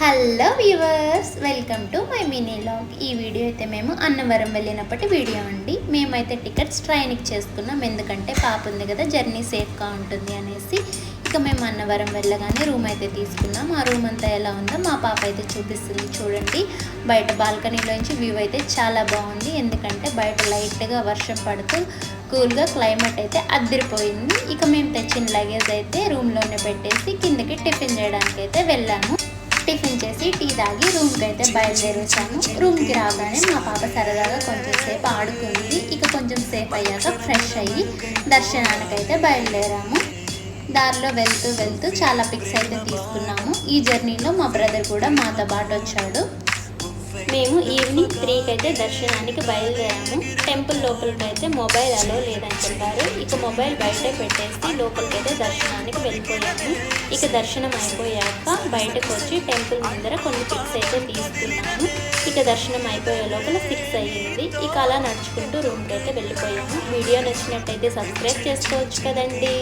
Hello viewers, welcome to my mini log. ఈ video అయితే మేము అన్నవరం వెళ్ళినప్పటి వీడియో అండి. మేమైతే టికెట్స్ ట్రైన్కి చేసుకున్నాం, ఎందుకంటే పాప ఉంది కదా, జర్నీ సేఫ్గా ఉంటుంది అనేసి. ఇక మేము అన్నవరం వెళ్ళగానే రూమ్ అయితే తీసుకున్నాం. ఆ రూమ్ అంతా ఎలా ఉందో మా పాప అయితే చూపిస్తుంది. చూడండి, బయట బాల్కనీలోంచి వ్యూ అయితే చాలా బాగుంది, ఎందుకంటే బయట లైట్గా వర్షం పడుతూ కూల్గా క్లైమేట్ అయితే అదిరిపోయింది. ఇక మేము తెచ్చిన లగేజ్ అయితే రూమ్లోనే పెట్టేసి కిందకి టిఫిన్ చేయడానికి అయితే వెళ్ళాము. టిఫిన్ చేసి టీ తాగి రూమ్కి అయితే బయలుదేరేసాము. రూమ్కి రాగానే మా పాప సరదాగా కొంచెం సేపు ఆడుకుంది. ఇక కొంచెం సేపు అయ్యాక ఫ్రెష్ అయ్యి దర్శనానికైతే బయలుదేరాము. దారిలో వెళ్తూ వెళ్తూ చాలా పిక్స్ అయితే తీసుకున్నాము. ఈ జర్నీలో మా బ్రదర్ కూడా మాతో పాటు వచ్చాడు. మేము ఈవినింగ్ 3కి అయితే దర్శనానికి బయలుదేరాము. టెంపుల్ లోపలికి అయితే మొబైల్ అలో లేదని చెప్పారు. ఇక మొబైల్ బయటే పెట్టేసి లోపలికైతే దర్శనానికి వెళ్ళిపోయాము. ఇక దర్శనం అయిపోయాక బయటకు వచ్చి టెంపుల్ ముందర కొన్ని పిక్స్ అయితే తీసుకున్నాము. ఇక దర్శనం అయిపోయే లోపల 6 అయ్యింది. ఇక అలా నడుచుకుంటూ రూమ్కి అయితే వెళ్ళిపోయాము. వీడియో నచ్చినట్టయితే సబ్స్క్రైబ్ చేసుకోవచ్చు కదండి.